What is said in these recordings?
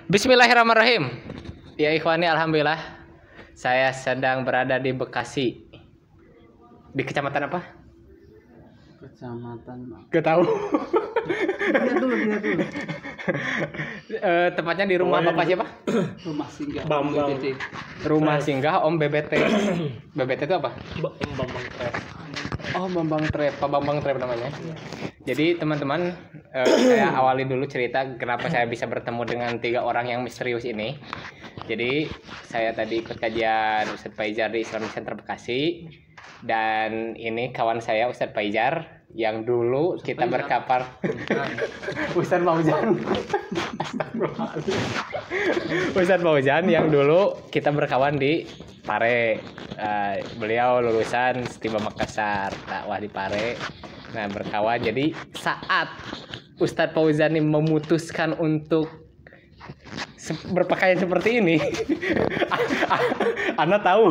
Bismillahirrahmanirrahim. Ya ikhwani, alhamdulillah saya sedang berada di Bekasi. Di kecamatan apa? Kecamatan. Gak tahu. Lihat dulu. Tepatnya di rumah Bapak siapa? Rumah singgah. Bambang. BBT. Rumah singgah Om BBT. BBT itu apa? Om Bambang Trep. Oh, Bambang Trep, Pak Bambang Trep namanya. Jadi teman-teman, saya awali dulu cerita kenapa saya bisa bertemu dengan 3 orang yang misterius ini. Jadi saya tadi ikut kajian Ustadz Faizar di Islamic Center Bekasi, dan ini kawan saya Ustadz Faizar yang dulu kita berkapar. Ustadz Fauzan. Ustadz Fauzan yang dulu kita berkawan di Pare. Beliau lulusan Setiba Makassar, dakwah di Pare. Nah, berkawan. Jadi saat Ustadz Fauzan ini memutuskan untuk berpakaian seperti ini, Ana tahu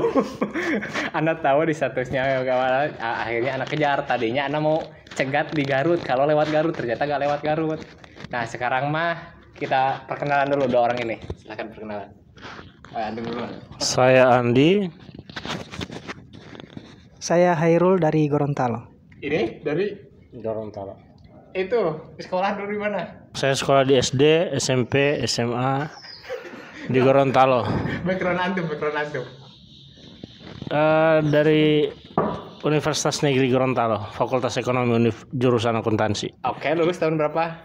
di statusnya. Akhirnya Ana kejar. Tadinya Ana mau cegat di Garut, kalau lewat Garut, ternyata gak lewat Garut. Nah, sekarang mah kita perkenalan dulu 2 orang ini. Silakan perkenalan. Andi dulu. Saya Andi. Saya Hairul dari Gorontalo. Ini dari Gorontalo. itu sekolah dulu di mana? Saya sekolah di SD, SMP, SMA di Gorontalo. Background antum. Dari Universitas Negeri Gorontalo, Fakultas Ekonomi jurusan akuntansi. Oke, lulus tahun berapa?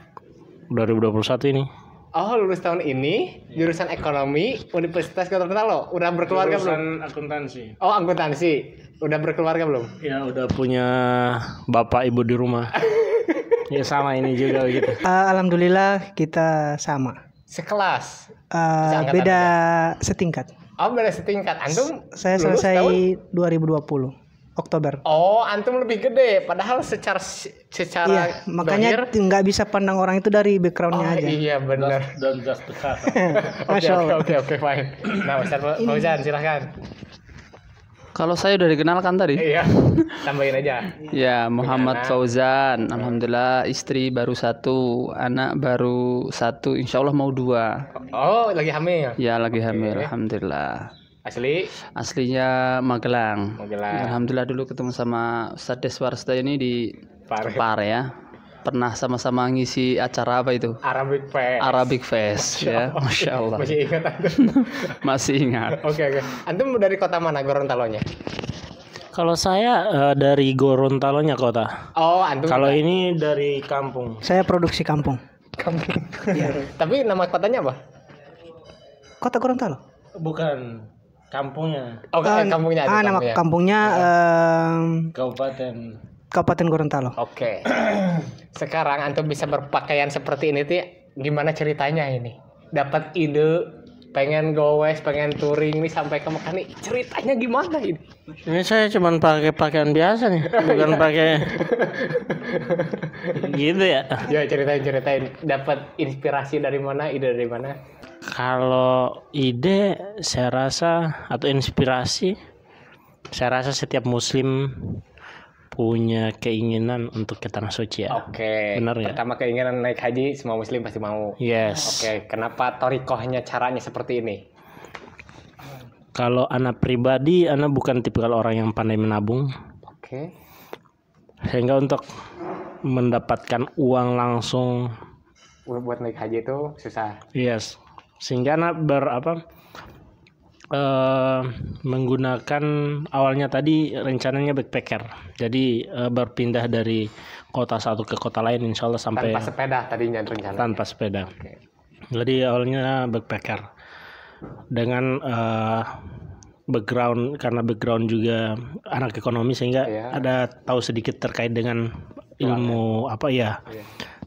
2021 ini. Oh, lulus tahun ini jurusan ekonomi Universitas Gorontalo. Udah berkeluarga belum? akuntansi. Oh, akuntansi. Udah berkeluarga belum? Ya, udah punya bapak ibu di rumah. Ya sama ini juga begitu. Alhamdulillah kita sama. Sekelas. Beda setingkat. Oh, beda setingkat. Antum Saya lulus selesai tahun? 2020 Oktober. Oh, antum lebih gede. Padahal secara Iya, makanya dohir. nggak bisa pandang orang itu dari backgroundnya Oh, aja. iya benar. Dan just dekat. Masya Allah. Oke, fine. Nah, Ustaz Fauzan silahkan. Kalau saya udah dikenalkan tadi. Iya, tambahin aja. Ya, Muhammad anak. Fauzan. Alhamdulillah istri baru 1, anak baru 1, insya Allah mau 2. Oh, lagi hamil. Ya, lagi hamil. Oke. Alhamdulillah. Asli Aslinya Magelang. Magelang. Alhamdulillah dulu ketemu sama Ustadz Deswarsta ini di Pare. Pare ya. Pernah sama-sama ngisi acara apa itu? Arabic Fest. Arabic Fest ya. Masya Allah. Masih ingat antum? Masih ingat. Oke. Antum dari kota mana Gorontalonya? Kalau saya dari Gorontalonya kota. Oh, antum. Kalau ini dari kampung. Saya produksi kampung. kampung. Tapi nama kotanya apa? Kota Gorontalo. Bukan kampungnya. Oh, kampungnya ada. Nama kampungnya Kabupaten. Kabupaten Gorontalo. Oke. Sekarang antum bisa berpakaian seperti ini tuh gimana ceritanya ini? Dapat ide pengen gowes, pengen touring nih sampai ke Mekah nih. Ceritanya gimana ini? Ini saya cuma pakai pakaian biasa nih, bukan pakai gitu ya. Ya, ceritain. Dapat inspirasi dari mana? Ide dari mana? Kalau ide saya rasa atau inspirasi, saya rasa setiap muslim punya keinginan untuk ke tanah suci ya. Oke. Benar ya? Pertama keinginan naik haji semua muslim pasti mau. Yes. Oke, kenapa torikohnya caranya seperti ini? Kalau anak pribadi, anak bukan tipikal orang yang pandai menabung, Oke. sehingga untuk mendapatkan uang langsung, Buat naik haji itu susah. yes, sehingga anak menggunakan awalnya tadi rencananya backpacker, jadi berpindah dari kota satu ke kota lain, insya Allah sampai Tanpa sepeda tadinya rencana. tanpa sepeda. Oke. Jadi awalnya backpacker dengan karena background juga anak ekonomi, sehingga Iya. ada tahu sedikit terkait dengan ilmu Iya.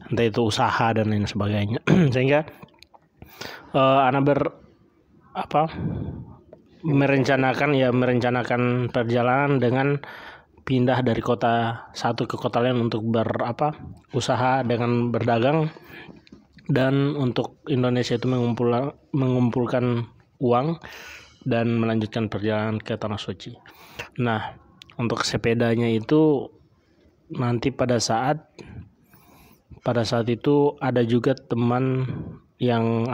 entah itu usaha dan lain sebagainya. Sehingga anak merencanakan perjalanan dengan pindah dari kota satu ke kota lain untuk usaha dengan berdagang, dan untuk Indonesia itu mengumpulkan uang dan melanjutkan perjalanan ke tanah suci. Nah, untuk sepedanya itu nanti pada saat itu ada juga teman yang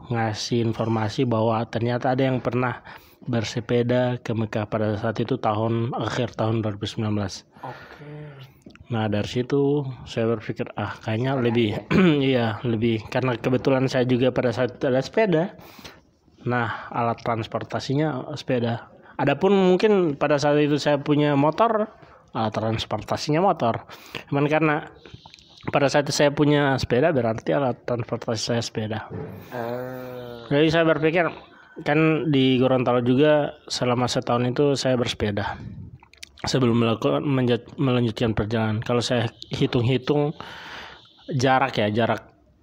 ngasih informasi bahwa ternyata ada yang pernah bersepeda ke Mekah pada saat itu akhir tahun 2019. Nah dari situ saya berpikir kayaknya lebih lebih karena kebetulan saya juga pada saat itu ada sepeda. Nah alat transportasinya sepeda. Adapun mungkin pada saat itu saya punya motor, alat transportasinya motor. Cuman karena pada saat itu saya punya sepeda berarti alat transportasi saya sepeda. Jadi saya berpikir kan di Gorontalo juga selama setahun itu saya bersepeda sebelum melanjutkan perjalanan. Kalau saya hitung-hitung jarak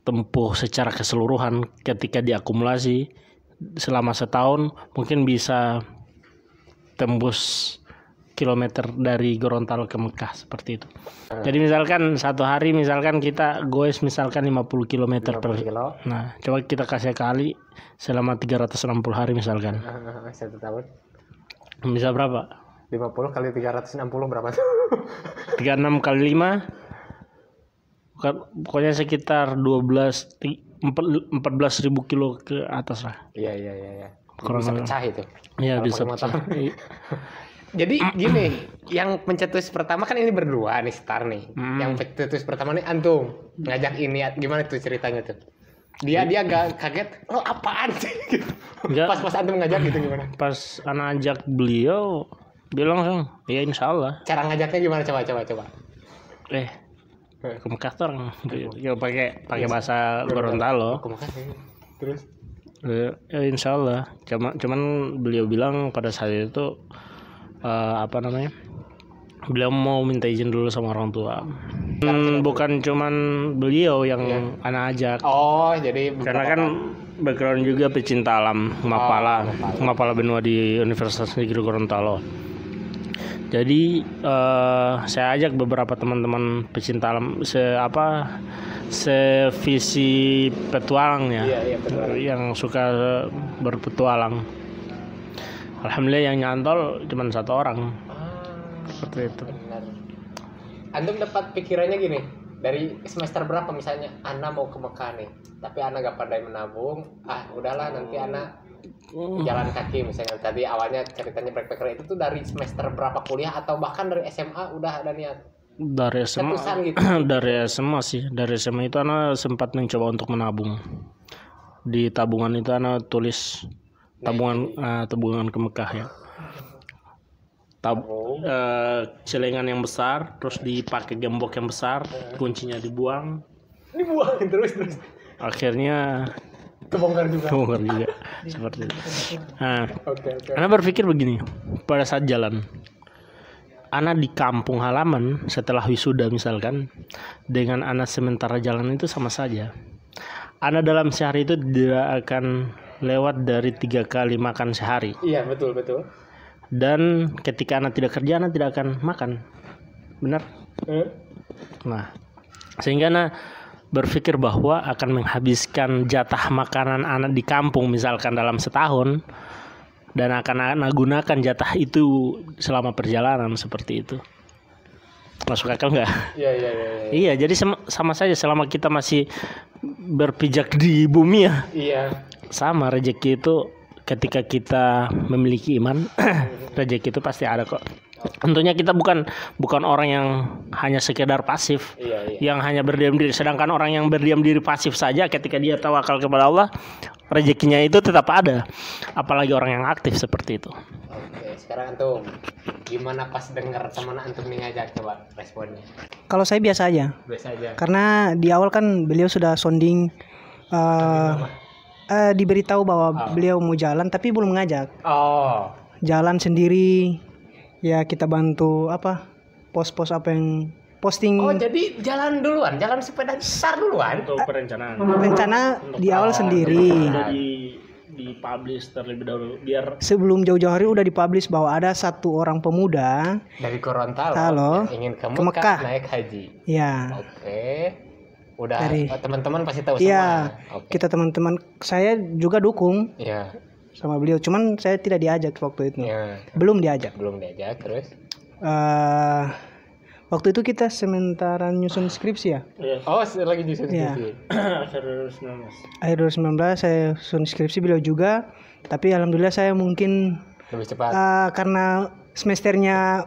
tempuh secara keseluruhan ketika diakumulasi selama setahun mungkin bisa tembus kilometer dari Gorontalo ke Mekah seperti itu. Jadi misalkan satu hari kita goes 50 km per. Nah, coba kita kasih kali selama 360 hari misalkan. Satu tahun. Bisa berapa? 50 kali 360 berapa tuh? 36 kali 5. Pokoknya sekitar 14.000 kilo ke atas lah. Iya. Kurang Bisa pecah itu. Iya, bisa pecah. Jadi gini, yang pencetus pertama kan ini berdua nih start nih. Yang pencetus pertama nih antum ngajak ini gimana tuh ceritanya tuh? Dia agak kaget, lo apaan sih? Pas antum ngajak gitu gimana? Pas anak ajak beliau bilang langsung, ya insya Allah. Cara ngajaknya gimana coba? Ke Mekah tuh ya pakai bahasa Gorontalo. Ke Mekah terus? Ya insya Allah. Cuman beliau bilang pada saat itu beliau mau minta izin dulu sama orang tua. Bukan cuman beliau yang anak ajak. Oh, jadi karena kan background juga pecinta alam Mapala Benua di Universitas Negeri Gorontalo. Jadi saya ajak beberapa teman-teman pecinta alam sevisi petualangnya, yang suka berpetualang. Alhamdulillah yang nyantol cuma satu orang. Seperti itu. Benar. Antum dapat pikirannya gini, dari semester berapa misalnya Ana mau ke Mekah nih, tapi Ana gak pandai menabung, udahlah nanti Ana jalan kaki misalnya. Tadi awalnya ceritanya backpacker itu tuh dari semester berapa kuliah atau bahkan dari SMA udah ada niat? Dari SMA gitu. Dari SMA itu Ana sempat mencoba untuk menabung. Di tabungan itu Ana tulis tabungan ke Mekah ya. Celengan yang besar, terus dipakai gembok yang besar, kuncinya dibuang terus akhirnya kebongkar juga seperti itu. Nah, Ana berpikir begini, pada saat jalan Ana di kampung halaman setelah wisuda misalkan, dengan Ana sementara jalan itu sama saja. Ana dalam sehari itu tidak akan lewat dari 3 kali makan sehari. Iya, betul. Dan ketika Ana tidak kerja, Ana tidak akan makan. Benar? Nah, sehingga Ana berpikir bahwa akan menghabiskan jatah makanan Ana di kampung misalkan dalam setahun, dan akan Ana gunakan jatah itu selama perjalanan seperti itu. Masuk akal nggak? Iya, jadi sama saja selama kita masih berpijak di bumi ya. Iya. Sama, rezeki itu ketika kita memiliki iman, rezeki itu pasti ada kok. Tentunya kita bukan orang yang hanya sekedar pasif, yang hanya berdiam diri. Sedangkan orang yang berdiam diri pasif saja ketika dia tawakal kepada Allah, rezekinya itu tetap ada. Apalagi orang yang aktif seperti itu. Oke, sekarang antum gimana pas dengar teman antum nih ngajak, coba responnya? Kalau saya biasa aja. Karena di awal kan beliau sudah sounding diberitahu bahwa beliau mau jalan tapi belum ngajak. Jalan sendiri. Ya kita bantu pos-pos apa yang posting. Jadi jalan sepeda besar duluan. Untuk perencanaan. Rencana di awal sendiri. Dipublish terlebih dahulu biar sebelum jauh-jauh hari udah dipublish bahwa ada satu orang pemuda dari Gorontalo yang ingin ke Mekah naik haji. Ya. Oke. Udah teman-teman pasti tahu semua. Kita teman-teman saya juga dukung. Iya. Sama beliau, cuman saya tidak diajak waktu itu. Belum diajak terus Waktu itu kita sementara nyusun skripsi ya. Oh, lagi nyusun Iya. skripsi. Akhir 2019 saya susun skripsi, beliau juga. Tapi alhamdulillah saya mungkin Lebih cepat. karena semesternya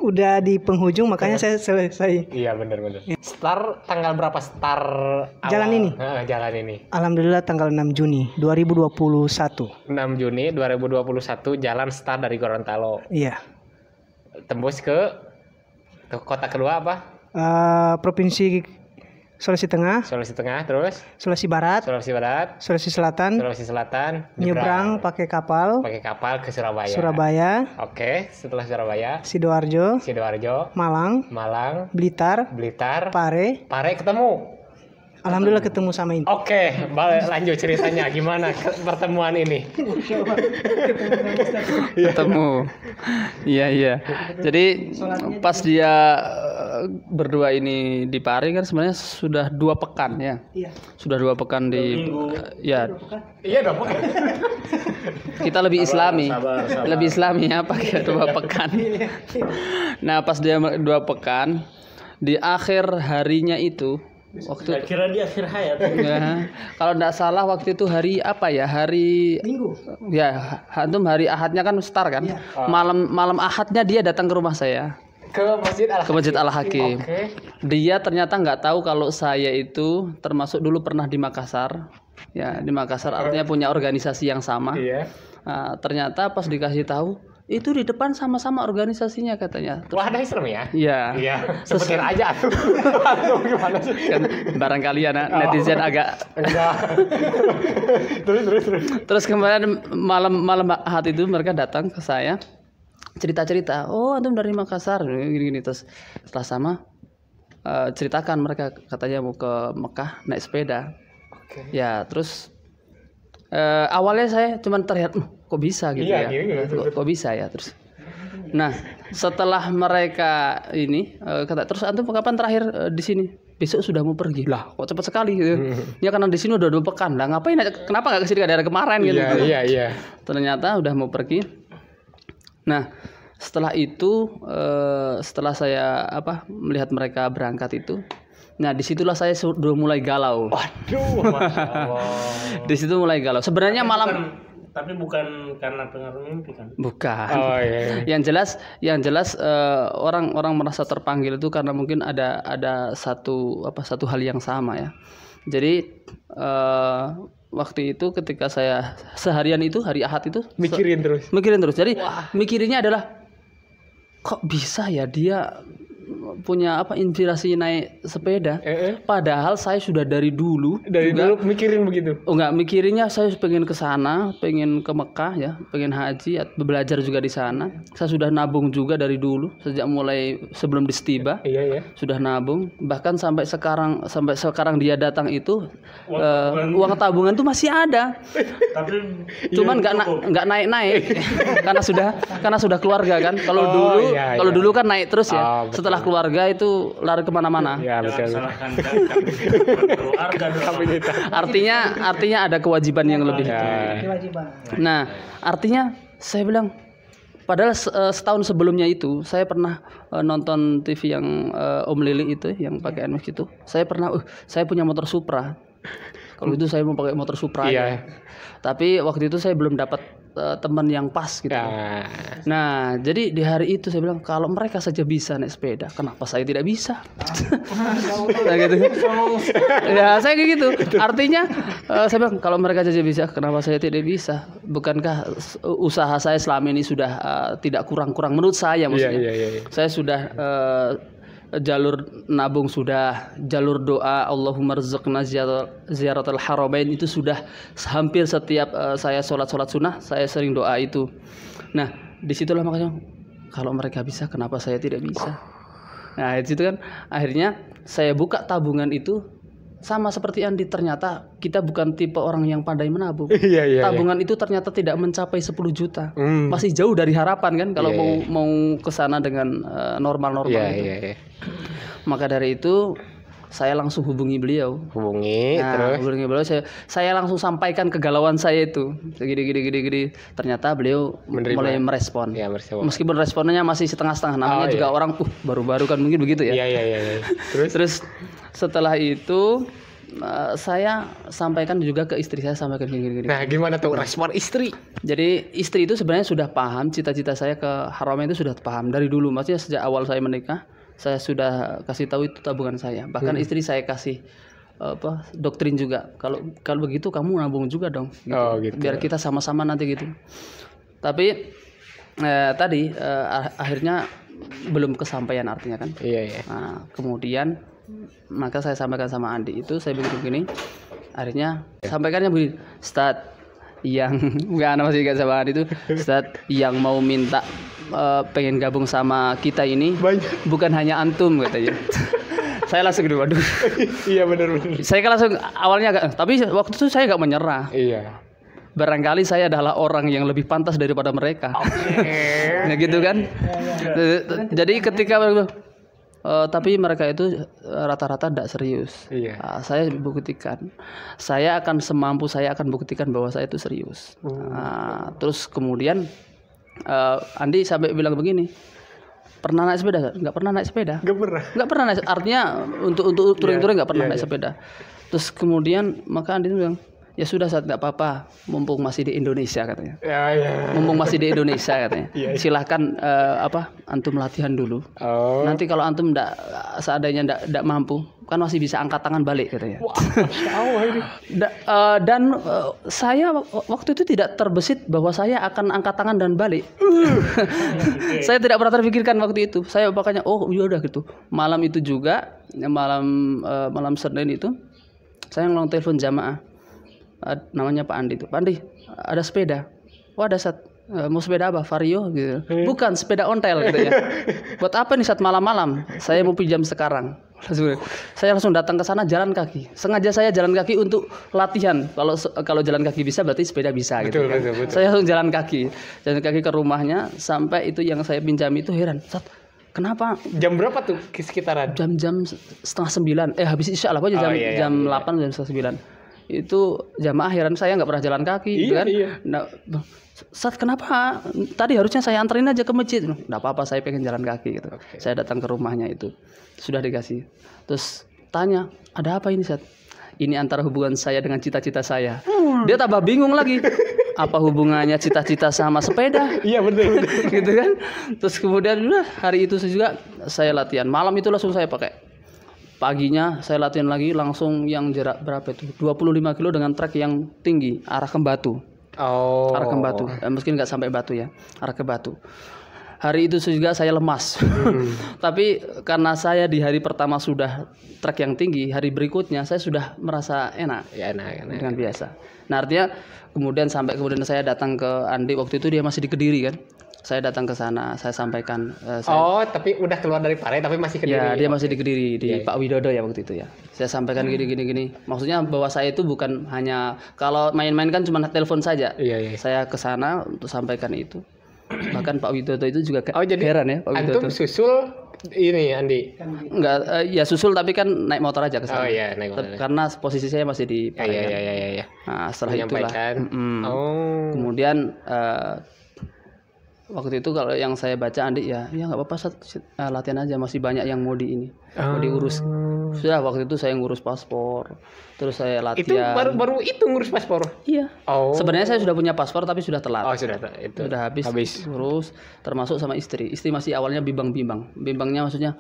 udah di penghujung, makanya saya selesai. Iya, benar. Start tanggal berapa start awal? Jalan ini? Jalan ini. Alhamdulillah tanggal 6 Juni 2021. 6 Juni 2021 jalan start dari Gorontalo. Iya. Tembus ke kota kedua apa? Provinsi Sulawesi Tengah, Sulawesi Tengah, terus Sulawesi Barat, Sulawesi Barat, Sulawesi Selatan, Sulawesi Selatan, nyebrang pakai kapal ke Surabaya. Surabaya, Oke, setelah Surabaya, Sidoarjo, Malang, Blitar, Pare. ketemu. Alhamdulillah ketemu sama ini. Oke, lanjut ceritanya gimana pertemuan ini? Ketemu. Iya. Jadi pas dia berdua ini di Pare kan sebenarnya sudah 2 pekan ya. Iya. Sudah 2 pekan di ya. Iya dong. Kita lebih Islami. Lebih Islami ya pakai 2 pekan. Nah, pas dia 2 pekan di akhir harinya itu waktu kira di akhir hayat. ya, kalau tidak salah waktu itu hari apa ya? Hari Minggu. ya, antum hari Ahadnya kan start kan? Iya. Malam Ahadnya dia datang ke rumah saya. Ke Masjid Al-Hakim. Oke. Dia ternyata nggak tahu kalau saya itu termasuk dulu pernah di Makassar. Ya, di Makassar artinya punya organisasi yang sama. Iya. Nah, ternyata pas dikasih tahu itu di depan sama-sama organisasinya katanya. Wah, ada Islam ya? Iya. Iya. Sebutin aja tuh. Gimana sih? Kan barangkali anak netizen agak Enggak. terus. Terus kemarin malam Ahad itu mereka datang ke saya cerita-cerita, oh antum dari Makassar gini-gini. Terus setelah sama ceritakan mereka katanya mau ke Mekah naik sepeda. Ya terus awalnya saya cuman terlihat kok bisa gitu Iya, ya gitu. kok bisa ya. Terus nah setelah mereka ini kata terus antum kapan terakhir di sini? Besok sudah mau pergi lah, kok cepat sekali gitu. Ya karena di sini udah 2 pekan lah, ngapain kenapa nggak kesini dari kemarin gitu. Iya. Ternyata udah mau pergi. Nah setelah itu setelah saya melihat mereka berangkat itu, nah disitulah saya sudah mulai galau. Waduh, Masya Allah. Di situ mulai galau. Sebenarnya Tapi bukan karena pengaruh mimpi kan? bukan. Oh iya. Yang jelas orang merasa terpanggil itu karena mungkin ada satu hal yang sama ya. Jadi waktu itu ketika saya seharian itu hari Ahad itu Mikirin terus. Jadi mikirinnya adalah kok bisa ya dia punya inspirasi naik sepeda. Padahal saya sudah dari dulu mikirin begitu. Oh enggak, mikirinnya saya pengen ke sana, pengen ke Mekah ya, pengen haji, belajar juga di sana. Saya sudah nabung juga dari dulu sejak mulai sebelum distiba. Iya. Sudah nabung, bahkan sampai sekarang dia datang itu uang tabungan tuh masih ada. Tapi Cuman enggak naik karena sudah keluarga kan. Kalau dulu kan naik terus ya. Setelah keluarga itu lari kemana-mana. Iya, betul. Artinya ada kewajiban yang lebih. Kewajiban. Nah, artinya saya bilang padahal setahun sebelumnya itu saya pernah nonton TV yang Om Lili itu yang pakai NMAX itu. Saya punya motor Supra. Kalau itu saya mau pakai motor Supra aja. Tapi waktu itu saya belum dapat teman yang pas gitu. Nah, jadi di hari itu saya bilang kalau mereka saja bisa naik sepeda, kenapa saya tidak bisa? Nah, gitu. Ya, saya kayak gitu. Artinya saya bilang kalau mereka saja bisa, kenapa saya tidak bisa? Bukankah usaha saya selama ini sudah tidak kurang-kurang menurut saya maksudnya. Iya. Saya sudah jalur nabung sudah, jalur doa Allahumma rzuqna ziyaratul haramain itu sudah hampir setiap saya sholat sunnah saya sering doa itu. Nah disitulah makanya kalau mereka bisa kenapa saya tidak bisa. Nah itu kan akhirnya saya buka tabungan itu sama seperti Andi, ternyata kita bukan tipe orang yang pandai menabung. Tabungan itu ternyata tidak mencapai 10 juta. Masih jauh dari harapan kan kalau mau ke sana dengan normal-normal gitu. Maka dari itu saya langsung hubungi beliau. Terus Hubungi beliau, saya langsung sampaikan kegalauan saya itu. Gini. Ternyata beliau mulai merespon. Ya, meskipun responnya masih setengah-setengah, namanya juga orang baru-baru kan mungkin begitu ya. Iya. Terus setelah itu saya sampaikan juga ke istri, saya sampaikan gini. Nah, gimana tuh respon istri? Jadi istri itu sebenarnya sudah paham cita-cita saya ke Haramain, itu sudah paham dari dulu. Maksudnya sejak awal saya menikah, saya sudah kasih tahu itu tabungan saya. Bahkan istri saya kasih doktrin juga. Kalau begitu kamu nabung juga dong. Gitu. Gitu. Biar kita sama-sama nanti gitu. Tapi tadi akhirnya belum kesampaian artinya kan. Iya. Nah, kemudian maka saya sampaikan sama Andi itu, saya begini. Akhirnya sampaikannya begini, Ustaz yang masih ingat sama Andi itu, Ustaz yang mau minta pengen gabung sama kita ini bukan hanya antum katanya. Saya langsung waduh. Iya benar. Saya kan langsung awalnya tapi waktu itu saya nggak menyerah. Iya. Barangkali saya adalah orang yang lebih pantas daripada mereka. Nah gitu kan. Jadi ketika tapi mereka itu rata-rata tidak serius. Iya. Saya buktikan, saya akan semampu saya akan buktikan bahwa saya itu serius. Terus kemudian Andi sampai bilang begini, pernah naik sepeda? Nggak pernah naik sepeda. Nggak pernah naik. Artinya untuk touring-touring nggak pernah naik sepeda. Terus kemudian maka Andi bilang, ya sudah saat nggak apa-apa, mumpung masih di Indonesia katanya. Mumpung masih di Indonesia katanya. Silahkan antum latihan dulu. Nanti kalau antum seandainya nggak mampu, kan masih bisa angkat tangan balik katanya. Dan saya waktu itu tidak terbesit bahwa saya akan angkat tangan dan balik. Saya tidak pernah terpikirkan waktu itu. Saya makanya ya udah gitu. Malam itu juga malam Senin itu saya ngelong telepon jamaah. Namanya Pak Andi itu. Pak Andi, ada sepeda. Ada Sat. Mau sepeda apa? Vario gitu. Bukan, sepeda ontel gitu ya. Buat apa nih Sat malam-malam? Saya mau pinjam sekarang. Saya langsung datang ke sana jalan kaki. Sengaja saya jalan kaki untuk latihan. Kalau jalan kaki bisa berarti sepeda bisa gitu kan. Betul. Saya langsung jalan kaki ke rumahnya sampai itu yang saya pinjam itu heran. Sat, kenapa? Jam berapa tuh sekitaran? Jam 8:30. Habis isya lah, pokoknya jam 8 jam 9. Itu jamaah heran saya nggak pernah jalan kaki kan. Nah, Sat kenapa? Tadi harusnya saya anterin aja ke masjid. Nggak apa-apa, saya pengen jalan kaki gitu. Saya datang ke rumahnya itu, sudah dikasih. Terus tanya, ada apa ini Sat? Ini antara hubungan saya dengan cita-cita saya. Dia tambah bingung lagi. Apa hubungannya cita-cita sama sepeda? Iya betul. Gitu kan. Terus kemudian hari itu juga saya latihan. Malam itu langsung saya pakai. Paginya saya latihan lagi langsung yang jarak berapa itu? 25 kilo dengan trek yang tinggi arah ke Batu. Arah ke Batu. Mungkin nggak sampai Batu ya, arah ke Batu. Hari itu juga saya lemas. Tapi karena saya di hari pertama sudah trek yang tinggi, hari berikutnya saya sudah merasa enak. Ya, enak. Dengan biasa. Nah, artinya kemudian saya datang ke Andi, waktu itu dia masih di Kediri kan. Saya datang ke sana, saya sampaikan. Tapi udah keluar dari Pare, tapi masih Kediri. Ya, dia masih di Kediri, di Pak Widodo ya waktu itu ya. Saya sampaikan gini. Maksudnya bahwa saya itu bukan hanya kalau main-main kan cuma telepon saja. Iya. Saya ke sana untuk sampaikan itu. Bahkan Pak Widodo itu juga heran ya. Pak Widodo. Antum susul ini Andi? Enggak, ya susul tapi kan naik motor aja ke sana. Naik motor. Karena posisi saya masih di Pare. Iya. Nah, setelah itulah. Kemudian waktu itu kalau yang saya baca Andi ya nggak apa-apa latihan aja, masih banyak yang mau diurus. Sudah waktu itu saya ngurus paspor, terus saya latihan. Itu baru itu ngurus paspor? Iya. Sebenarnya saya sudah punya paspor tapi sudah telat. Sudah habis ngurus, termasuk sama istri. Istri masih awalnya bimbangnya maksudnya.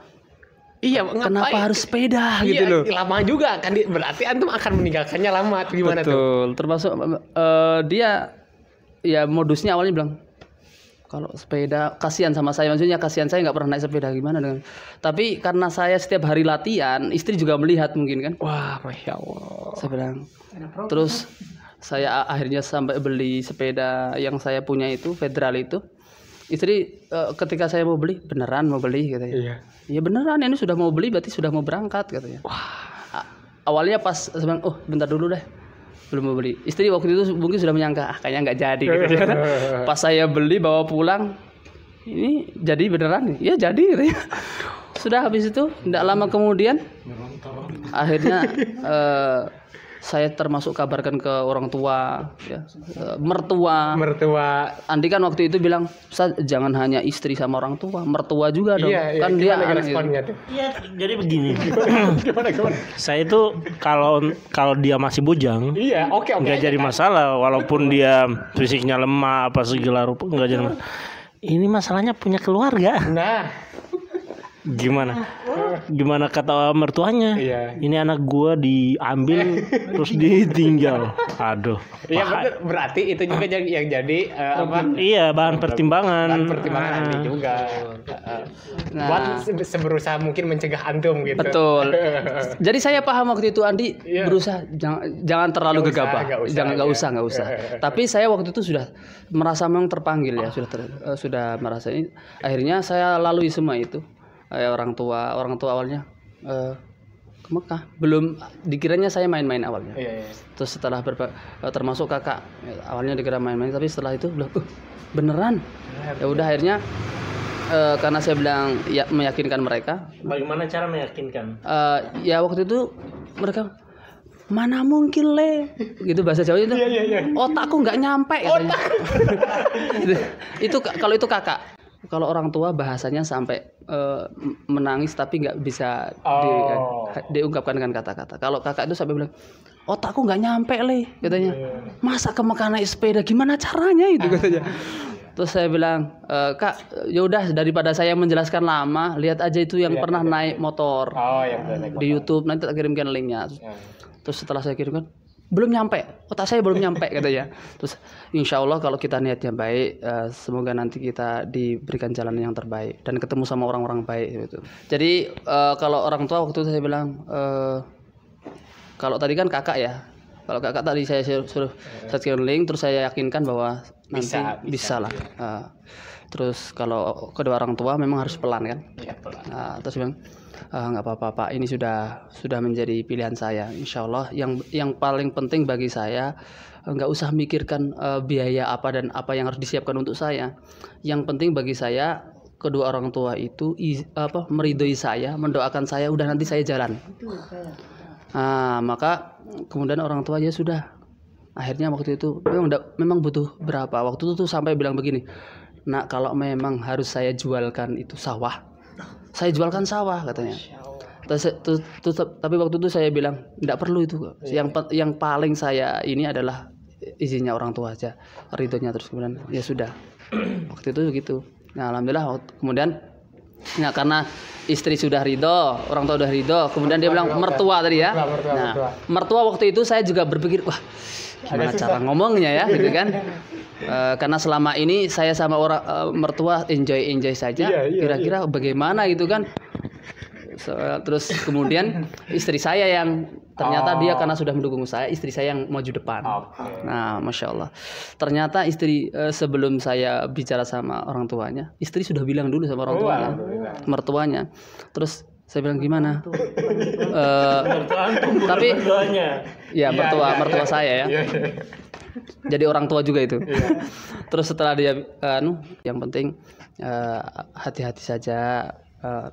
Iya, kenapa harus sepeda gitu loh? Lama juga kan, berarti antum akan meninggalkannya lama atau gimana? Betul, termasuk dia ya modusnya awalnya bilang, kalau sepeda kasihan sama saya, maksudnya kasihan saya nggak pernah naik sepeda gimana dengan. Tapi karena saya setiap hari latihan, istri juga melihat mungkin kan. Wah, masya Allah. Saya bilang. Terus saya akhirnya sampai beli sepeda yang saya punya itu Federal itu. Istri ketika saya mau beli, beneran mau beli katanya. Iya. Iya beneran, ini sudah mau beli berarti sudah mau berangkat katanya. Wah. Awalnya pas saya bilang, bentar dulu deh. Belum mau beli. Istri waktu itu mungkin sudah menyangka kayaknya nggak jadi gitu. Pas saya beli bawa pulang, ini jadi beneran nih? Ya jadi gitu ya. sudah habis itu tidak lama kemudian akhirnya saya termasuk kabarkan ke orang tua, ya, mertua. Andi kan waktu itu bilang, "Ustaz, jangan hanya istri sama orang tua, mertua juga dong." Iya, kan dia responnya tuh. Iya, jadi begini. Gimana? Saya itu kalau dia masih bujang, iya, oke. Nggak jadi masalah, walaupun dia fisiknya lemah apa segala rupa nggak jadi masalah. Ini masalahnya punya keluarga. Nah, Gimana kata mertuanya? Iya. Ini anak gua diambil terus ditinggal. Aduh. Iya benar, berarti itu juga yang jadi apa? Iya, bahan pertimbangan. Andi juga. Buat seberusaha mungkin mencegah antum gitu. Betul. Jadi saya paham waktu itu Andi berusaha jangan terlalu gegabah. Nggak usah. Tapi saya waktu itu sudah merasa memang terpanggil ya, sudah merasa ini. Akhirnya saya lalui semua itu. Orang tua awalnya ke Mekah, belum dikiranya saya main-main awalnya. Terus setelah termasuk kakak awalnya dikira main-main, tapi setelah itu bilang beneran. Ya udah akhirnya karena saya bilang ya meyakinkan mereka. Bagaimana cara meyakinkan? Ya waktu itu mereka mana mungkin gitu bahasa Jawa itu. Otakku nggak nyampe katanya. Itu kalau itu kakak. Kalau orang tua bahasanya sampai menangis tapi nggak bisa diungkapkan dengan kata-kata. Kalau kakak itu sampai bilang, otakku nggak nyampe katanya. Masa ke Mekah naik sepeda, gimana caranya itu katanya. Terus saya bilang, Kak, yaudah daripada saya menjelaskan lama, lihat aja itu yang pernah naik motor di YouTube, nanti tak kirimkan linknya. Terus setelah saya kirimkan, belum nyampe, otak saya belum nyampe katanya. Terus insya Allah kalau kita niatnya baik, semoga nanti kita diberikan jalan yang terbaik dan ketemu sama orang-orang baik gitu. Jadi kalau orang tua waktu itu saya bilang, kalau tadi kan kakak ya, kalau kakak tadi saya suruh kirim link, terus saya yakinkan bahwa nanti bisa lah. Terus kalau kedua orang tua memang harus pelan kan. Terus bilang, nggak apa-apa Pak, ini sudah menjadi pilihan saya. Insya Allah yang paling penting bagi saya nggak usah mikirkan biaya apa dan apa yang harus disiapkan untuk saya. Yang penting bagi saya kedua orang tua itu meridhoi saya, mendoakan saya, udah nanti saya jalan. Maka kemudian orang tua ya sudah. Akhirnya waktu itu memang butuh berapa waktu itu tuh sampai bilang begini, "Nak, kalau memang harus saya jualkan itu sawah, saya jualkan sawah," katanya. Tapi waktu itu saya bilang tidak perlu itu. Yang paling saya ini adalah izinnya orang tua aja, ridhonya. Terus kemudian ya sudah. Waktu itu gitu. Nah alhamdulillah kemudian karena istri sudah ridho, orang tua sudah ridho, kemudian dia bilang mertua tadi ya. Nah mertua waktu itu saya juga berpikir, wah gimana cara ngomongnya ya gitu kan. Karena selama ini saya sama orang mertua enjoy saja, kira-kira bagaimana gitu kan. Terus kemudian istri saya yang ternyata dia karena sudah mendukung saya, istri saya yang maju depan. Nah masya Allah, ternyata istri sebelum saya bicara sama orang tuanya, istri sudah bilang dulu sama orang tuanya, mertuanya. Terus saya bilang gimana? Tapi ya mertua saya ya. Jadi orang tua juga itu. Terus setelah dia yang penting hati-hati saja,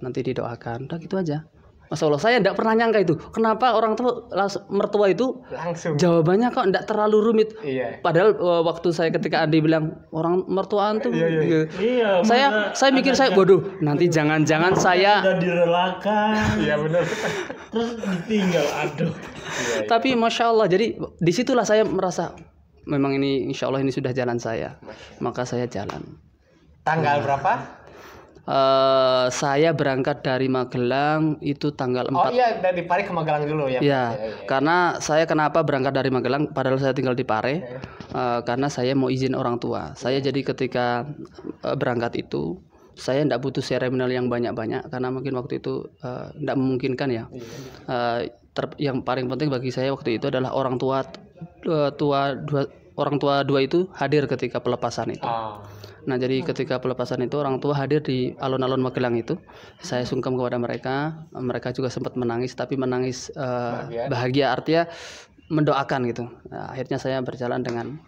nanti didoakan, udah gitu aja. Masya Allah, saya tidak pernah nyangka itu. Kenapa orang tua mertua itu langsung jawabannya kok tidak terlalu rumit. Padahal waktu saya ketika Andi bilang orang mertua antum, saya mikir waduh, nanti jangan-jangan saya sudah direlakan. Iya benar. Terus ditinggal, aduh. Tapi masya Allah, jadi disitulah saya merasa memang ini insya Allah ini sudah jalan saya, maka saya jalan. Tanggal berapa? Saya berangkat dari Magelang itu tanggal 4. Oh iya, dari Pare ke Magelang dulu ya. Ya, karena saya kenapa berangkat dari Magelang padahal saya tinggal di Pare? Karena saya mau izin orang tua. Saya jadi ketika berangkat itu saya tidak butuh seremonial yang banyak-banyak karena mungkin waktu itu tidak memungkinkan ya. Yang paling penting bagi saya waktu itu adalah orang tua dua itu hadir ketika pelepasan itu. Nah jadi ketika pelepasan itu orang tua hadir di alun-alun Magelang itu, saya sungkem kepada mereka juga sempat menangis, tapi menangis bahagia artinya mendoakan gitu. Nah, akhirnya saya berjalan dengan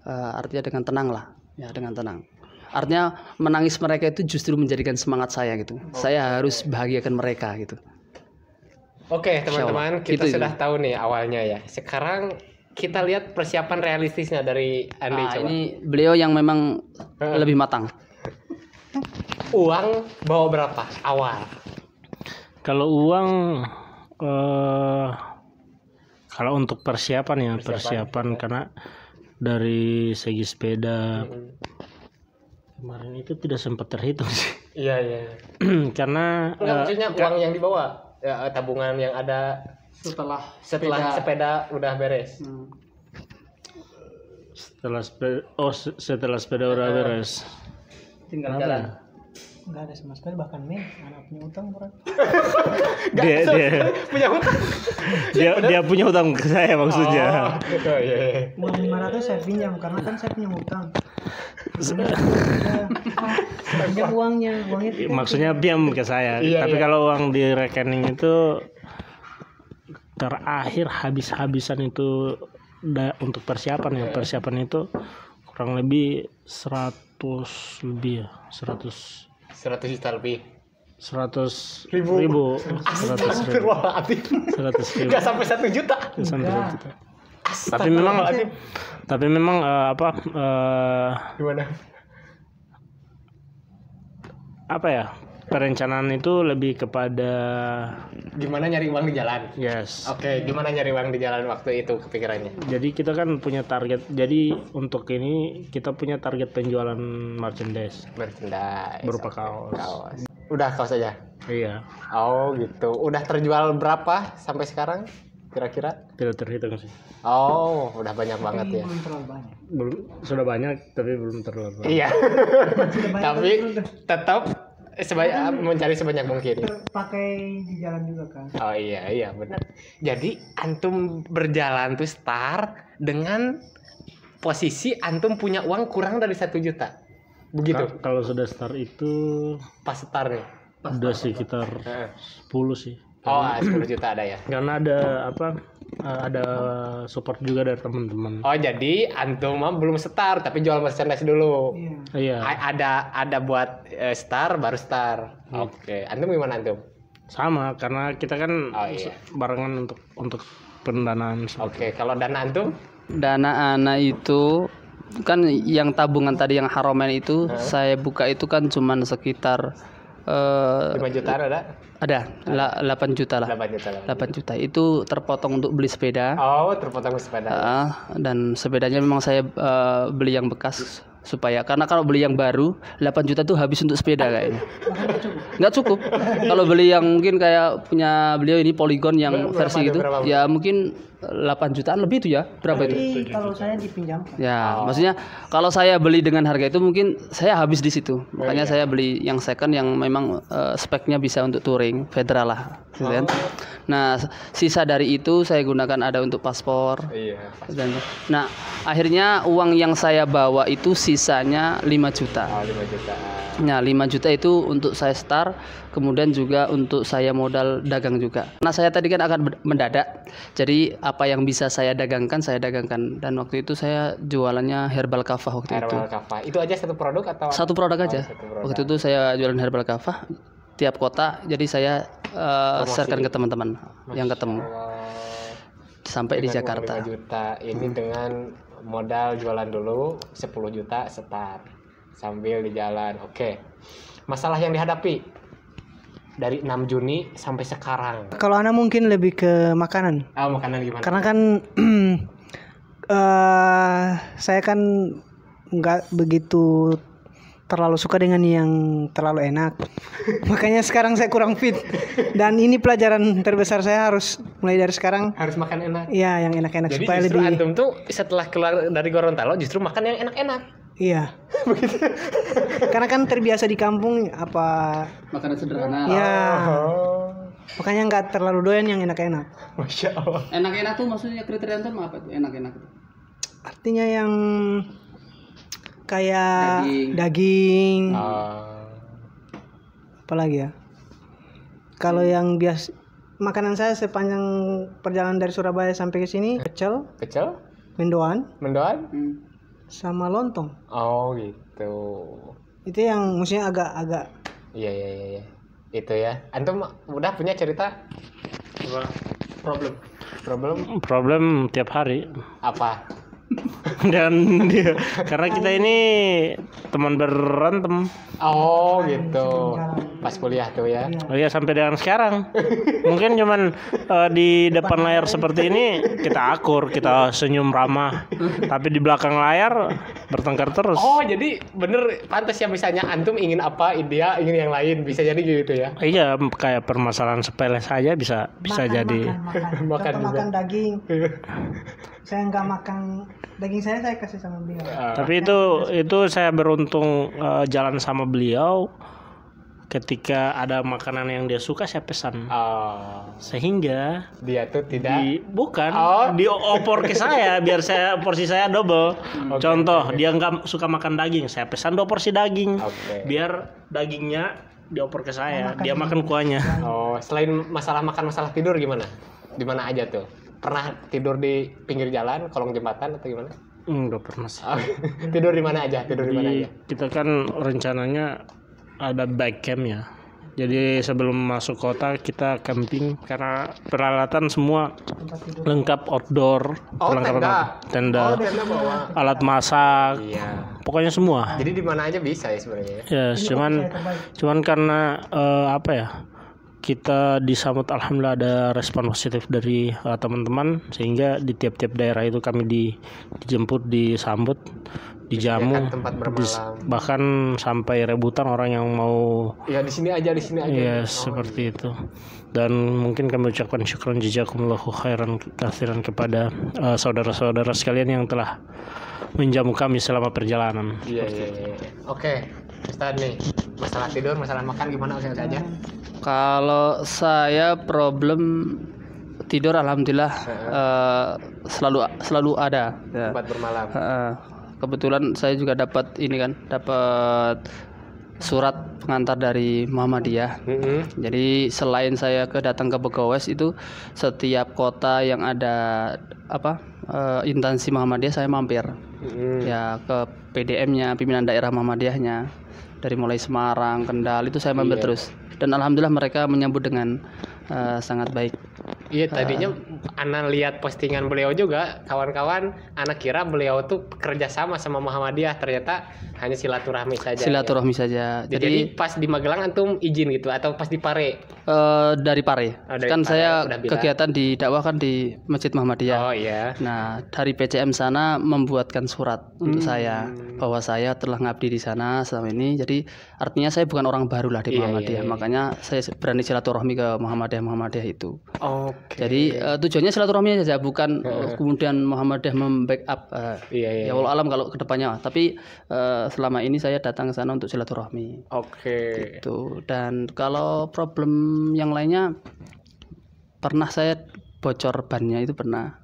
artinya dengan tenang lah, ya dengan tenang. Artinya menangis mereka itu justru menjadikan semangat saya gitu. Saya harus bahagiakan mereka gitu. Oke, teman-teman, kita Gitu, sudah tahu nih awalnya ya. Sekarang kita lihat persiapan realistisnya dari Andi. Nah, coba. ini beliau yang memang lebih matang. Uang bawa berapa awal? Kalau uang kalau untuk persiapan karena dari segi sepeda kemarin itu tidak sempat terhitung sih. Iya. Karena Enggak, maksudnya uang yang dibawa, ya, tabungan yang ada Setelah sepeda udah beres. Setelah sepeda udah beres. Tinggal Apa jalan. ya? Nggak ada sama sekali, bahkan men anak punya utang berat. Dia Punya hutang. dia punya utang ke saya maksudnya. Oh, iya. Uang 500 saya pinjam karena kan saya punya utang. Saya pinjam uangnya itu kan Maksudnya pinjam ke saya. Iya, Tapi iya. kalau uang di rekening itu terakhir habis-habisan itu untuk persiapan ya. Persiapan itu kurang lebih 100 lebih ya. 100 juta lebih. 100 Ribu. ribu. 100 ribu. Astagfirullahaladzim. 100 ribu. Enggak sampai 1 juta. Sampai 1 juta. Astagfirullahaladzim. Tapi memang Gimana? apa ya? Perencanaan itu lebih kepada Gimana nyari uang di jalan? yes. Oke, gimana nyari uang di jalan waktu itu kepikirannya? Jadi kita kan punya target. Jadi untuk ini kita punya target penjualan merchandise Merchandise. berupa Oke, kaos. Udah kaos aja. Iya, Oh gitu. Udah terjual berapa sampai sekarang? Kira-kira? tidak terhitung sih. Oh, udah banyak banget ya. belum terlalu banyak. Belum, sudah banyak tapi belum terlalu banyak. Iya. Sudah banyak Tapi tetap mencari sebanyak mungkin. terpakai di jalan juga kan. Oh iya benar. Jadi antum berjalan tuh start dengan posisi antum punya uang kurang dari 1 juta. Begitu. Kalau sudah start itu Pas start nih. udah sekitar 10 sih. Oh, 10 juta ada ya. Karena ada support juga dari teman-teman. Oh, jadi antum mah belum start tapi jual merchandise dulu. Iya. Iya, Ada buat start baru start. Oke. Antum gimana antum? sama karena kita kan Oh, iya. barengan untuk pendanaan. Oke, kalau dana antum? Dana anak itu kan yang tabungan tadi yang Haromen itu saya buka itu kan cuman sekitar 5 jutaan ada? 8 juta lah. 8 juta. 8 juta itu terpotong untuk beli sepeda. Oh, terpotong sepeda. Dan sepedanya memang saya beli yang bekas supaya karena kalau beli yang baru 8 juta tuh habis untuk sepeda kayaknya. Nggak cukup. Kalau beli yang mungkin kayak punya beliau ini Polygon yang versi gitu, ya mungkin 8 jutaan lebih itu ya. Berapa itu? Tapi kalau saya dipinjamkan. Ya, maksudnya kalau saya beli dengan harga itu mungkin saya habis di situ. Makanya saya beli yang second yang memang speknya bisa untuk touring, federal lah, gitu kan. Nah, sisa dari itu saya gunakan ada untuk paspor. Iya. Nah, akhirnya uang yang saya bawa itu sisanya 5 juta. Oh, 5 juta. Nah, 5 juta itu untuk saya start, kemudian juga untuk saya modal dagang juga. Nah, saya tadi kan akan mendadak. Jadi apa yang bisa saya dagangkan, dan waktu itu saya jualannya herbal kafah waktu itu. Herbal kafah. Itu aja satu produk atau? Satu produk aja. satu produk. Waktu itu saya jualan herbal kafah tiap kota. Jadi saya sharekan ke teman-teman yang ketemu sampai di Dengan uang Jakarta. 5 juta ini dengan modal jualan dulu 10 juta start sambil di jalan. Oke. Masalah yang dihadapi dari 6 Juni sampai sekarang. Kalau Ana mungkin lebih ke makanan. Makanan gimana? Karena kan saya kan nggak begitu terlalu suka dengan yang terlalu enak. Makanya sekarang saya kurang fit. Dan ini pelajaran terbesar saya harus mulai dari sekarang. Harus makan enak. Iya, yang enak-enak Jadi supaya justru lebih. antum tuh setelah keluar dari Gorontalo justru makan yang enak-enak. Iya. Karena kan terbiasa di kampung apa. Makanan sederhana. Ya. Makanya nggak terlalu doyan yang enak-enak. Masya Allah. Enak-enak tuh maksudnya kriteria itu apa tuh? Enak-enak itu. Artinya yang kayak daging. Apalagi ya? Kalau yang biasa makanan saya sepanjang perjalanan dari Surabaya sampai ke sini pecel, Pecel? mendoan, Mendoan? sama lontong. Oh gitu. gitu. Itu yang maksudnya agak Iya. Itu ya. Antum udah punya cerita? Problem tiap hari. Apa? Dan karena kita ini teman berantem. Oh gitu. Pas kuliah tuh ya. Oh iya, sampai dengan sekarang. Mungkin cuman di depan layar seperti ini kita akur, kita senyum ramah. Tapi di belakang layar bertengkar terus. Oh jadi bener pantas ya, misalnya antum ingin apa, dia ingin yang lain, bisa jadi gitu ya. Iya, kayak permasalahan sepele saja bisa jadi. Makan Contoh juga. makan daging. Saya nggak makan daging, saya kasih sama beliau. Tapi itu saya beruntung jalan sama beliau. Ketika ada makanan yang dia suka, saya pesan. Oh, Sehingga dia tuh tidak. bukan Oh. diopor ke saya biar porsi saya double. Oke, Contoh, dia nggak suka makan daging, saya pesan 2 porsi daging. Oke. Biar dagingnya dioper ke saya, dia makan kuahnya. Oh, selain masalah makan, masalah tidur gimana? Di mana aja tuh? Pernah tidur di pinggir jalan, kolong jembatan atau gimana? Enggak pernah sih. Oh, tidur di mana aja? Tidur di mana aja? Kita kan rencananya ada bike camp ya. Jadi sebelum masuk kota kita camping karena peralatan semua lengkap outdoor, Oh, perlengkapan tenda. tenda, Tenda bawa. alat masak, Iya. pokoknya semua. Jadi di mana aja bisa ya sebenarnya ya. Ya, cuman karena apa ya? Kita disambut, alhamdulillah ada respon positif dari teman-teman, sehingga di tiap-tiap daerah itu kami dijemput, disambut, dijamu, Disediakan tempat bermalam. bahkan sampai rebutan orang yang mau. Ya di sini aja, di sini aja. Ya, seperti itu. Dan mungkin kami ucapkan syukran jazakumullahu khairan katsiran kepada saudara-saudara sekalian yang telah menjamu kami selama perjalanan. Iya. Oke, Ustaz nih, masalah tidur, masalah makan gimana Ustaz aja? Kalau saya problem tidur alhamdulillah selalu ada ya. Tempat bermalam. Kebetulan saya juga dapat surat pengantar dari Muhammadiyah. Jadi selain saya datang ke Bekawes itu, setiap kota yang ada instansi Muhammadiyah saya mampir. Ya ke PDM-nya, pimpinan daerah Muhammadiyahnya. Dari mulai Semarang, Kendal itu saya mampir terus. Dan alhamdulillah mereka menyambut dengan sangat baik. Iya, tadinya anak lihat postingan beliau juga, kawan-kawan, anak kira beliau tuh kerja sama Muhammadiyah, ternyata hanya silaturahmi saja. Silaturahmi saja. Jadi pas di Magelang antum izin gitu atau pas di Pare? Dari Pare. Oh, dari Kan Pare, saya udah bilang. kegiatan di dakwah kan di Masjid Muhammadiyah. Oh iya. Nah, dari PCM sana membuatkan surat untuk saya bahwa saya telah ngabdi di sana selama ini. Jadi artinya saya bukan orang baru lah di Muhammadiyah. Makanya saya berani silaturahmi ke Muhammadiyah itu. Oke. Jadi tujuannya silaturahmi saja, bukan kemudian Muhammadiyah membackup. Iya. Ya Allah alam kalau kedepannya. Tapi selama ini saya datang ke sana untuk silaturahmi. Oke. Gitu. Dan kalau problem yang lainnya, pernah saya bocor bannya itu pernah.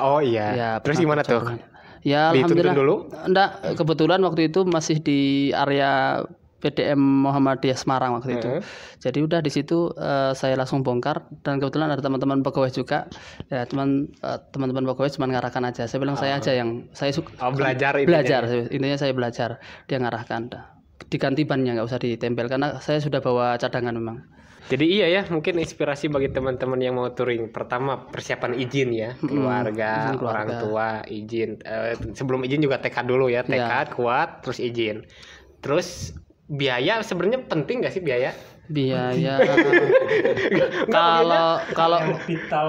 Oh iya. Ya, Terus pernah gimana bocor tuh? bannya. Ya Dituntun alhamdulillah. dulu? Enggak, kebetulan waktu itu masih di area PDM Muhammadiyah Semarang waktu itu. Jadi udah di situ saya langsung bongkar, dan kebetulan ada teman-teman pegawai juga. Ya teman-teman pegawai cuma ngarahkan aja. Saya bilang saya aja yang saya suka Belajar intinya. belajar. Intinya saya belajar. Dia ngarahkan. Diganti bannya, nggak usah ditempel karena saya sudah bawa cadangan memang. Jadi iya ya, mungkin inspirasi bagi teman-teman yang mau touring. Pertama persiapan izin ya, keluarga, izin keluarga. orang tua, izin. Sebelum izin juga tekad dulu ya, tekad kuat, terus izin. Terus biaya sebenarnya penting nggak sih biaya? Biaya kalau Kapital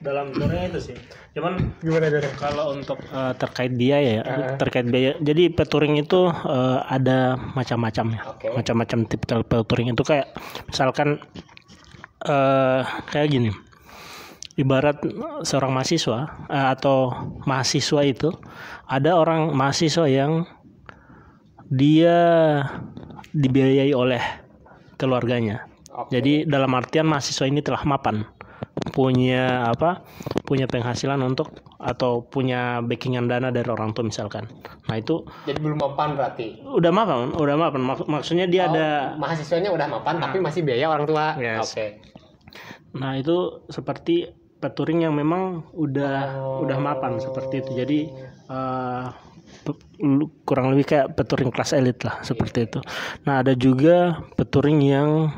dalam touring itu sih. Cuman Gimana? kalau untuk terkait biaya ya, terkait biaya. Jadi petouring itu ada macam-macam ya. Oke. Macam-macam tipikal petouring itu kayak misalkan kayak gini. Ibarat seorang mahasiswa atau mahasiswa itu, ada orang mahasiswa yang dia dibiayai oleh keluarganya. Jadi dalam artian mahasiswa ini telah mapan, punya penghasilan untuk atau punya backingan dana dari orang tua misalkan. Nah itu Jadi belum mapan berarti. udah mapan. Maksudnya dia ada. Mahasiswanya udah mapan tapi masih biaya orang tua. Yes. Oke. Nah itu seperti petouring yang memang udah mapan seperti itu. Jadi kurang lebih kayak peturing kelas elit lah seperti itu. Nah ada juga peturing yang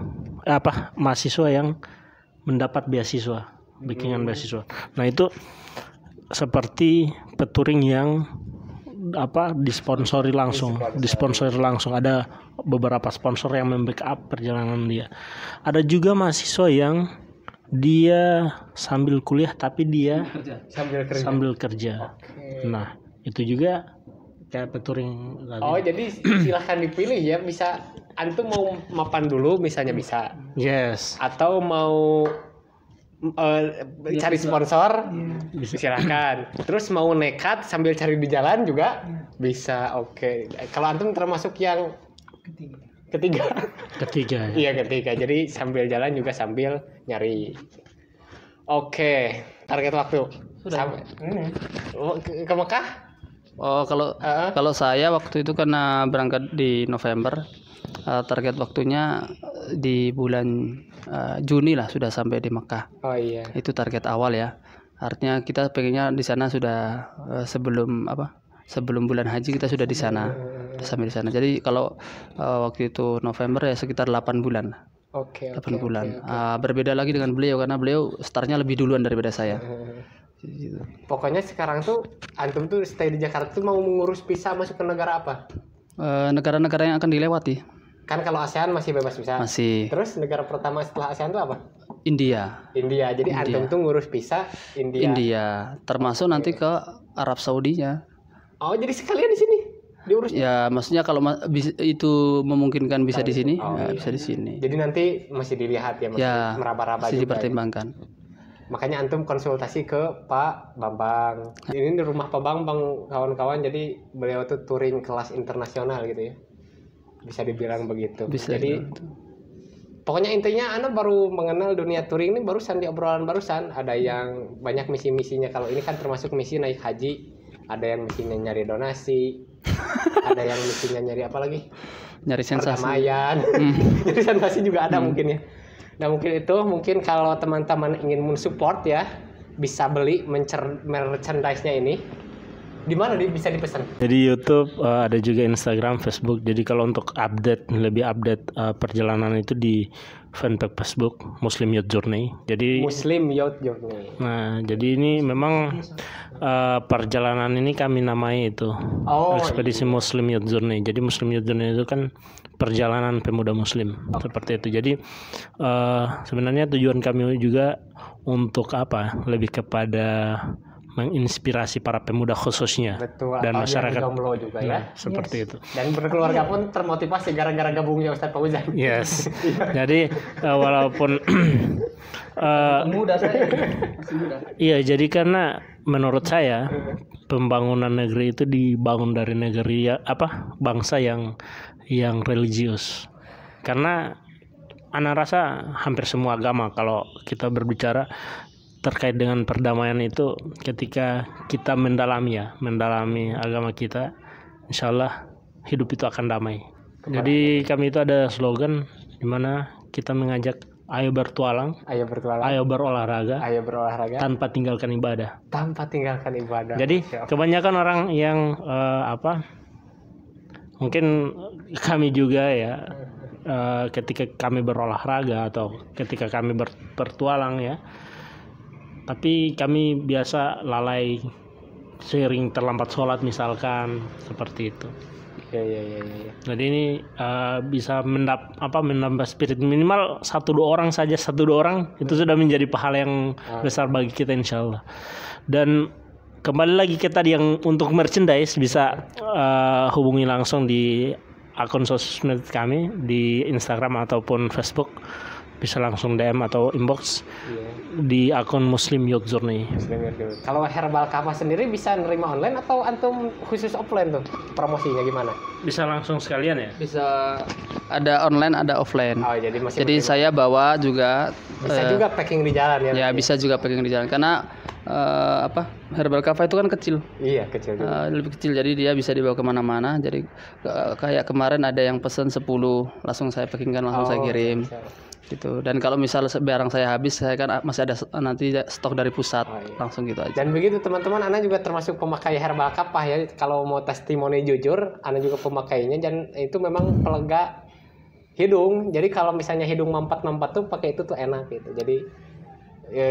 mahasiswa yang mendapat beasiswa, bikinan beasiswa. Nah itu seperti peturing yang disponsori langsung. Ada beberapa sponsor yang membackup perjalanan dia. Ada juga mahasiswa yang dia sambil kuliah tapi dia sambil kerja. Nah itu juga kayak peturing tadi. Oh jadi silahkan dipilih ya, bisa antum mau mapan dulu misalnya bisa. Yes. Atau mau cari sponsor silahkan. Terus mau nekat sambil cari di jalan juga bisa. Oke. Kalau antum termasuk yang ketiga. Iya ketiga. Jadi sambil jalan juga sambil nyari. Oke. Target waktu. Sampai ke Mekah? Oh kalau saya waktu itu karena berangkat di November, target waktunya di bulan Juni lah sudah sampai di Mekah. Oh iya. Itu target awal ya. Artinya kita pengennya di sana sudah sebelum bulan haji kita sudah di sana, sampai di sana. Jadi kalau waktu itu November ya sekitar 8 bulan. Oke. 8 bulan. Berbeda lagi dengan beliau karena beliau startnya lebih duluan daripada saya. Gitu. Pokoknya sekarang tuh antum tuh stay di Jakarta tuh mau mengurus visa masuk ke negara apa? Negara-negara yang akan dilewati. Kan kalau ASEAN masih bebas visa. Masih. Terus negara pertama setelah ASEAN tuh apa? India. Jadi antum tuh ngurus visa India. Termasuk nanti ke Arab Saudinya. Oh jadi sekalian di sini diurus? Ya maksudnya kalau itu memungkinkan bisa di sini, bisa di sini. Jadi nanti masih dilihat ya, masih meraba-raba masih juga. dipertimbangkan. Makanya antum konsultasi ke Pak Bambang. Ini di rumah Pak Bambang kawan-kawan, jadi beliau tuh touring kelas internasional gitu ya. Bisa dibilang begitu. Jadi pokoknya intinya Anda baru mengenal dunia touring ini barusan, di obrolan barusan. Ada yang banyak misi-misinya. Kalau ini kan termasuk misi naik haji. Ada yang misinya nyari donasi. Ada yang misinya nyari apa lagi? Nyari sensasi. Perdamaian. Jadi sensasi juga ada mungkin ya. Nah mungkin kalau teman-teman ingin mensupport ya, bisa beli merchandise-nya ini. Di mana bisa dipesan? Jadi YouTube, ada juga Instagram, Facebook. Jadi kalau untuk lebih update perjalanan itu di fanpage Facebook Muslim Youth Journey. Jadi Muslim Youth Journey. Nah, jadi ini memang perjalanan ini kami namai itu ekspedisi Muslim Youth Journey. Jadi Muslim Youth Journey itu kan perjalanan pemuda Muslim seperti itu. Jadi sebenarnya tujuan kami juga untuk lebih kepada menginspirasi para pemuda khususnya. Betul, dan masyarakat jomblo juga ya. Seperti itu. Dan berkeluarga pun termotivasi gara-gara gabungnya Ustadz Fauzan. Yes. Jadi walaupun muda saya masih muda. Iya, jadi karena menurut saya pembangunan negeri itu dibangun dari negeri bangsa yang religius. Karena ana rasa hampir semua agama kalau kita berbicara terkait dengan perdamaian itu, ketika kita mendalami agama kita, insyaallah hidup itu akan damai. Jadi kami itu ada slogan di mana kita mengajak ayo bertualang, ayo berolahraga, tanpa tinggalkan ibadah. Jadi kebanyakan orang yang mungkin kami juga ya, ketika kami berolahraga atau ketika kami bertualang ya, tapi kami biasa lalai, sering terlambat sholat misalkan, seperti itu. Iya. Jadi ini bisa menambah spirit, minimal 1-2 orang saja, 1-2 orang itu sudah menjadi pahala yang besar bagi kita insyaallah. Dan kembali lagi ke tadi yang untuk merchandise, bisa hubungi langsung di akun sosmed kami di Instagram ataupun Facebook. Bisa langsung DM atau inbox di akun Muslim Youth Journey. Kalau herbal kava sendiri bisa nerima online atau antum khusus offline tuh? Promosinya gimana? Bisa langsung sekalian ya? Bisa ada online, ada offline. Oh, jadi masih Jadi saya bawa juga bisa juga packing di jalan ya. ya bisa juga packing di jalan karena herbal kava itu kan kecil. Iya, kecil juga. Lebih kecil jadi dia bisa dibawa kemana-mana. Jadi kayak kemarin ada yang pesen 10 langsung saya packingkan, langsung saya kirim bisa. gitu. Dan kalau misalnya barang saya habis, saya kan masih ada nanti stok dari pusat, langsung gitu aja. Dan begitu teman-teman, Ana juga termasuk pemakai herbal kava ya. Kalau mau testimoni jujur, Ana juga pemakainya dan itu memang pelega hidung. Jadi kalau misalnya hidung mampet-mampet tuh pakai itu tuh enak gitu. Jadi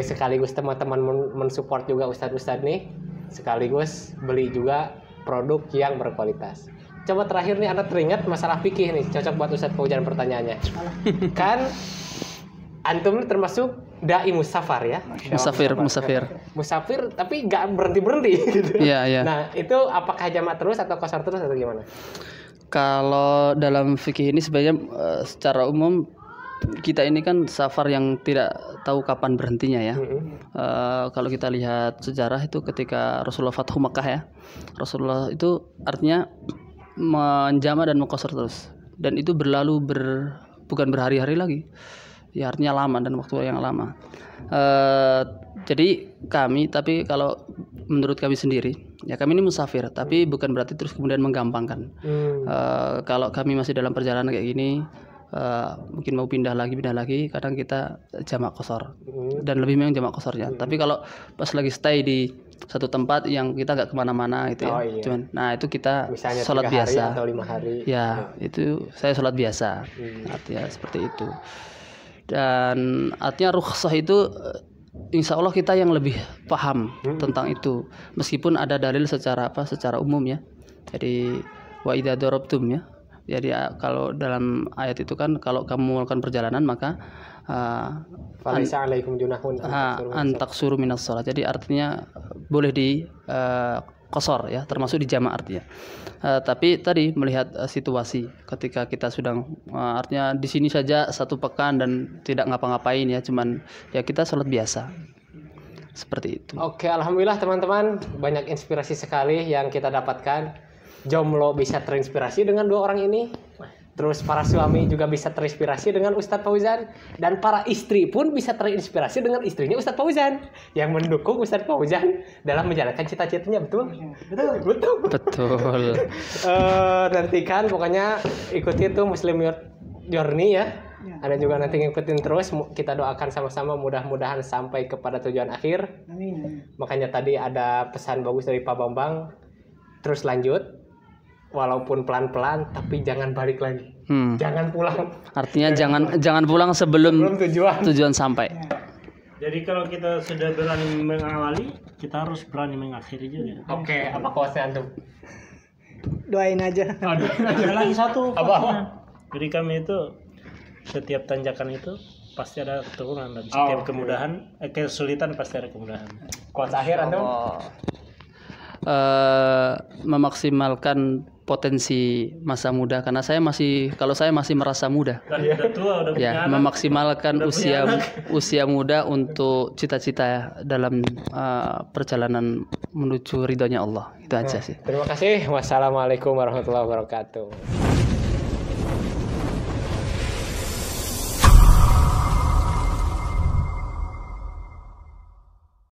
sekaligus teman-teman mensupport juga ustadz-ustadz nih, sekaligus beli juga produk yang berkualitas. Coba terakhir nih Anda teringat masalah fikih nih, cocok buat Ustadz Fauzan pertanyaannya. Kan antum termasuk dai musafir ya? Musafir tapi nggak berhenti gitu. Iya. Nah itu apakah jamak terus atau qasar terus atau gimana? Kalau dalam fikih ini sebenarnya secara umum kita ini kan safar yang tidak tahu kapan berhentinya ya. Kalau kita lihat sejarah itu ketika Rasulullah Fathu Makkah ya, Rasulullah itu artinya menjama dan mengqasar terus, dan itu berlalu bukan berhari-hari lagi ya, artinya lama dan waktu yang lama. Jadi tapi kalau menurut kami sendiri ya, kami ini musafir tapi bukan berarti terus kemudian menggampangkan. Kalau kami masih dalam perjalanan kayak gini, mungkin mau pindah lagi, kadang kita jamak qasar dan lebih memang jamak qasarnya. Tapi kalau pas lagi stay di satu tempat yang kita nggak kemana-mana gitu ya, cuman nah itu kita misalnya sholat 3 biasa hari atau 5 hari ya, itu saya sholat biasa, artinya seperti itu. Dan artinya rukhsah itu insya Allah kita yang lebih paham tentang itu, meskipun ada dalil secara umum ya. Jadi wa idza darabtum ya. Jadi kalau dalam ayat itu kan kalau kamu melakukan perjalanan maka falaisa alaikum junahun antaksuru minas shalah. Jadi artinya boleh di qasar ya, termasuk di jamak artinya. Tapi tadi melihat situasi ketika kita sedang artinya di sini saja 1 pekan dan tidak ngapa-ngapain ya, cuman ya kita sholat biasa. Seperti itu. Oke, alhamdulillah teman-teman, banyak inspirasi sekali yang kita dapatkan. Jomblo bisa terinspirasi dengan 2 orang ini. Terus para suami juga bisa terinspirasi dengan Ustadz Fauzan, dan para istri pun bisa terinspirasi dengan istrinya Ustadz Fauzan yang mendukung Ustadz Fauzan dalam menjalankan cita-citanya. Betul. Nantikan pokoknya ikuti itu Muslim Journey ya. Ada juga nanti ngikutin terus, kita doakan sama-sama mudah-mudahan sampai kepada tujuan akhir. Amin. Makanya tadi ada pesan bagus dari Pak Bambang, terus lanjut. Walaupun pelan-pelan tapi jangan balik lagi. Jangan pulang. Artinya jangan pulang sebelum tujuan sampai. Jadi kalau kita sudah berani mengawali, kita harus berani mengakhiri juga. Oke, apa quotes-nya antum? Doain aja. Ada lagi satu. Apa? Jadi kami itu setiap tanjakan itu pasti ada keturunan, dan setiap kesulitan pasti ada kemudahan. Quotes akhir antum? Memaksimalkan potensi masa muda, karena kalau saya masih merasa muda. Udah tua, udah punya anak. Memaksimalkan usia muda untuk cita-cita dalam perjalanan menuju ridhonya Allah. Itu aja sih. Terima kasih. Wassalamualaikum warahmatullahi wabarakatuh.